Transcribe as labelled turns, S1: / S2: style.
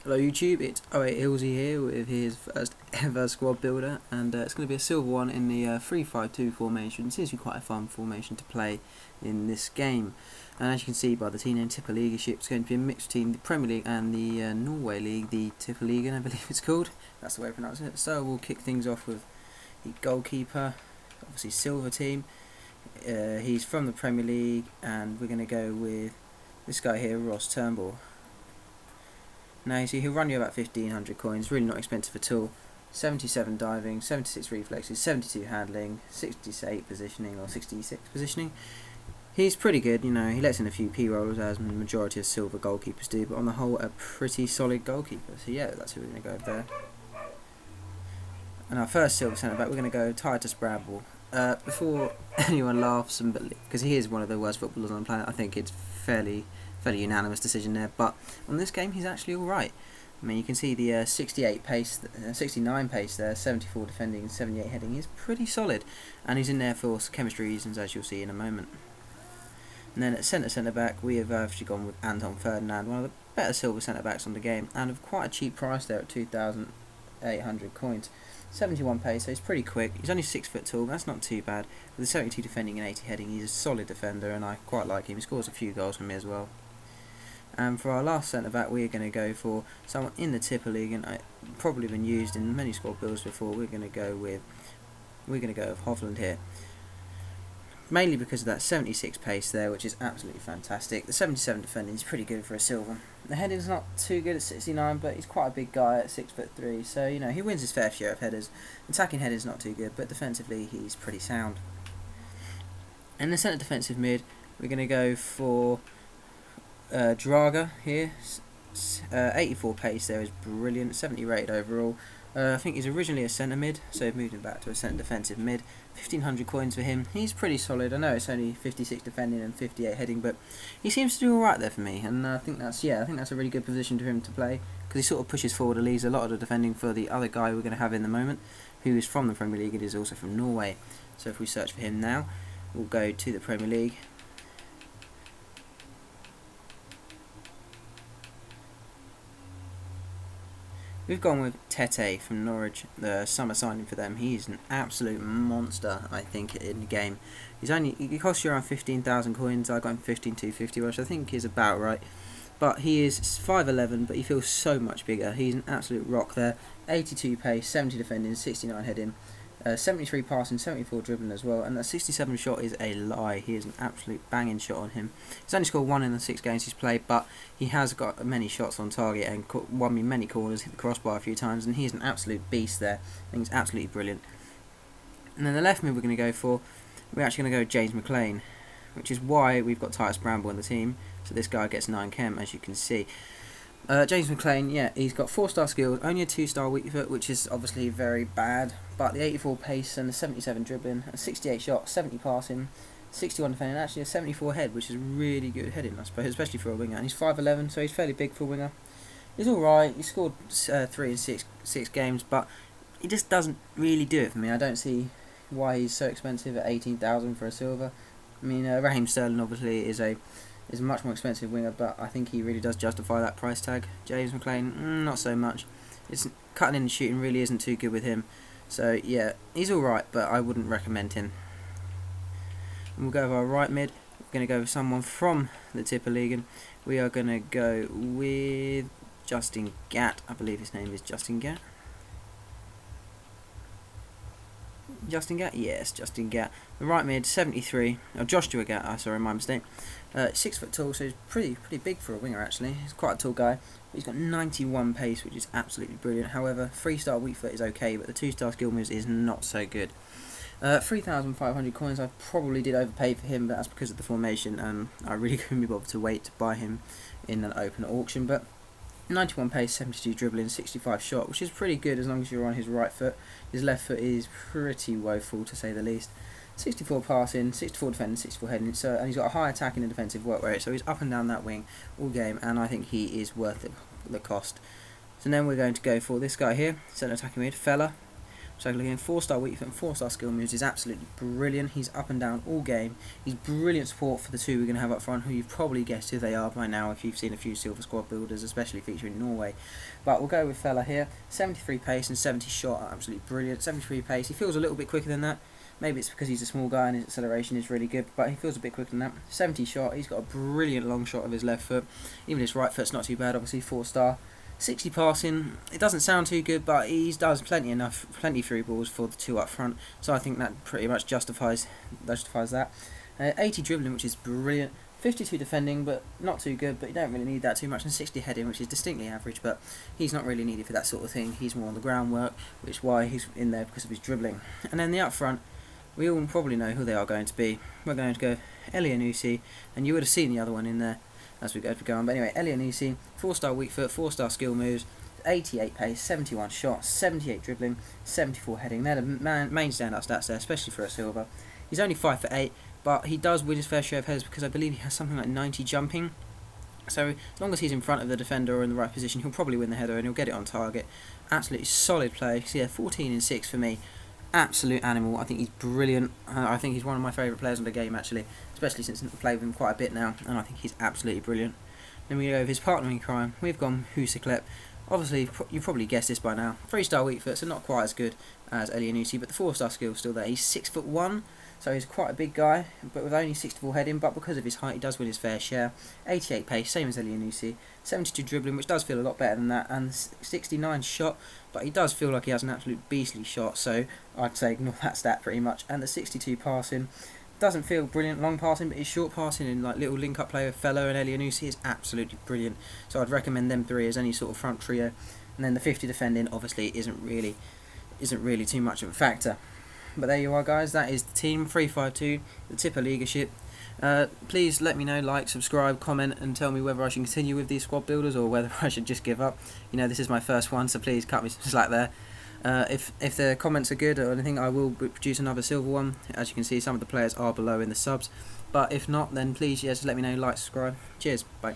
S1: Hello YouTube, it's 08Ilsey here with his first ever squad builder, and it's going to be a silver one in the 3-5-2 formation. It seems to be quite a fun formation to play in this game, and as you can see by the team name Tippeligaen Hybrid, it's going to be a mixed between the Premier League and the Norway League, the Tippeligaen I believe it's called, that's the way I pronounce it. So we'll kick things off with the goalkeeper, obviously silver team. He's from the Premier League, and we're going to go with this guy here, Ross Turnbull. Now you see he'll run you about 1500 coins, really not expensive at all. 77 diving, 76 reflexes, 72 handling, 68 positioning or 66 positioning. He's pretty good, you know, he lets in a few P-rollers as the majority of silver goalkeepers do, but on the whole a pretty solid goalkeeper. So yeah, that's who we're going to go with there. And our first silver centre back, we're going to go Titus Bramble. Before anyone laughs, because he is one of the worst footballers on the planet, I think it's fairly unanimous decision there, but on this game he's actually alright. I mean, you can see the 68 pace, 69 pace there, 74 defending and 78 heading. He's pretty solid, and he's in there for chemistry reasons, as you'll see in a moment. And then at centre back we have actually gone with Anton Ferdinand, one of the better silver centre backs on the game, and of quite a cheap price there at 2,800 coins. 71 pace, so he's pretty quick. He's only 6 foot tall, but that's not too bad. With a 72 defending and 80 heading, he's a solid defender, and I quite like him. He scores a few goals for me as well. And for our last centre back, we're going to go for someone in the Tippeligaen, and probably been used in many squad builds before. We're going to go with Hovland here, mainly because of that 76 pace there, which is absolutely fantastic. The 77 defending is pretty good for a silver. The heading's not too good at 69, but he's quite a big guy at 6'3", so you know he wins his fair share of headers. Attacking headers not too good, but defensively he's pretty sound. In the centre defensive mid, we're going to go for Draga here. 84 pace there is brilliant, 70 rated overall. I think he's originally a centre mid, so I've moved him back to a centre defensive mid. 1500 coins for him. He's pretty solid. I know it's only 56 defending and 58 heading, but he seems to do alright there for me, and I think that's a really good position for him to play, because he sort of pushes forward and leaves a lot of the defending for the other guy we're going to have in the moment, who is from the Premier League and is also from Norway. So if we search for him now, we'll go to the Premier League. We've gone with Tete from Norwich, the summer signing for them. He's an absolute monster, I think, in the game. He costs you around 15,000 coins. I got him 15,250, which I think is about right. But he is 5'11", but he feels so much bigger. He's an absolute rock there. 82 pace, 70 defending, 69 heading. 73 passing, 74 dribbling as well, and that 67 shot is a lie. He is an absolute banging shot on him. He's only scored 1 in the 6 games he's played, but he has got many shots on target and won me many corners, hit the crossbar a few times, and he's an absolute beast there. I think he's absolutely brilliant. And then the left mid we're actually going to go James McLean, which is why we've got Titus Bramble in the team. So this guy gets 9 chem, as you can see. James McLean, yeah, he's got 4-star skills, only a 2-star weak foot, which is obviously very bad, but the 84 pace and the 77 dribbling, a 68 shot, 70 passing, 61 defending, and actually a 74 head, which is really good heading, I suppose, especially for a winger. And he's 5'11", so he's fairly big for a winger. He's alright, he scored 3 in 6 games, but he just doesn't really do it for me. I don't see why he's so expensive at 18,000 for a silver. I mean, Raheem Sterling obviously is a much more expensive winger, but I think he really does justify that price tag. James McLean, not so much. It's cutting in and shooting really isn't too good with him. So yeah, he's alright, but I wouldn't recommend him. And we'll go with our right mid. We're going to go with someone from the Tippeligaen. We are going to go with Justin Gatt. I believe his name is Justin Gatt. Justin Gatt? Yes, Justin Gatt. The right mid, 73. Oh, Joshua Gatt, sorry, my mistake. 6 foot tall, so he's pretty big for a winger actually. He's quite a tall guy. But he's got 91 pace, which is absolutely brilliant. However, 3-star weak foot is okay, but the 2-star skill moves is not so good. 3,500 coins, I probably did overpay for him, but that's because of the formation, and I really couldn't be bothered to wait to buy him in an open auction. But 91 pace, 72 dribbling, 65 shot, which is pretty good as long as you're on his right foot. His left foot is pretty woeful, to say the least. 64 passing, 64 defending, 64 heading, and he's got a high attacking and defensive work rate, so he's up and down that wing all game, and I think he is worth the cost. So then we're going to go for this guy here, centre attacking mid, Fella. So again, 4-star weak foot and 4-star skill moves is absolutely brilliant. He's up and down all game. He's brilliant support for the two we're going to have up front, who you've probably guessed who they are by now if you've seen a few Silver Squad builders, especially featuring Norway. But we'll go with Fella here. 73 pace and 70 shot are absolutely brilliant. 73 pace, he feels a little bit quicker than that. Maybe it's because he's a small guy and his acceleration is really good, but he feels a bit quicker than that. 70 shot, he's got a brilliant long shot of his left foot. Even his right foot's not too bad, obviously 4-star. 60 passing, it doesn't sound too good, but he does plenty through balls for the two up front, so I think that pretty much justifies that. 80 dribbling, which is brilliant. 52 defending, but not too good, but you don't really need that too much. And 60 heading, which is distinctly average, but he's not really needed for that sort of thing. He's more on the groundwork, which is why he's in there because of his dribbling. And then the up front, we all probably know who they are going to be. We're going to go Elianusi, and you would have seen the other one in there as we go on. But anyway, Elianusi, 4-star weak foot, 4-star skill moves, 88 pace, 71 shot, 78 dribbling, 74 heading. They're the main standout stats there, especially for a silver. He's only 5'8", but he does win his fair share of headers because I believe he has something like 90 jumping. So as long as he's in front of the defender or in the right position, he'll probably win the header and he'll get it on target. Absolutely solid play. So yeah, 14 and 6 for me. Absolute animal. I think he's brilliant. I think he's one of my favourite players in the game, actually, especially since I've played with him quite a bit now, and I think he's absolutely brilliant. Then we go with his partner in crime. We've gone Husiklep. Obviously, you probably guessed this by now. 3-star weak foot, so not quite as good as Elianusi, but the 4-star skill is still there. He's 6'1", so he's quite a big guy, but with only 64 heading, but because of his height, he does win his fair share. 88 pace, same as Elianusi. 72 dribbling, which does feel a lot better than that, and 69 shot, but he does feel like he has an absolute beastly shot, so I'd say ignore that stat pretty much. And the 62 passing, doesn't feel brilliant long passing, but his short passing and like little link-up play with Fellow and Elianusi is absolutely brilliant, so I'd recommend them three as any sort of front trio. And then the 50 defending obviously isn't really too much of a factor. But there you are, guys. That is the team 352, the Tippeligaen ship. Please let me know, like, subscribe, comment, and tell me whether I should continue with these squad builders or whether I should just give up. You know, this is my first one, so please cut me some slack there. If the comments are good or anything, I will produce another silver one. As you can see, some of the players are below in the subs. But if not, then please, just let me know, like, subscribe. Cheers, bye.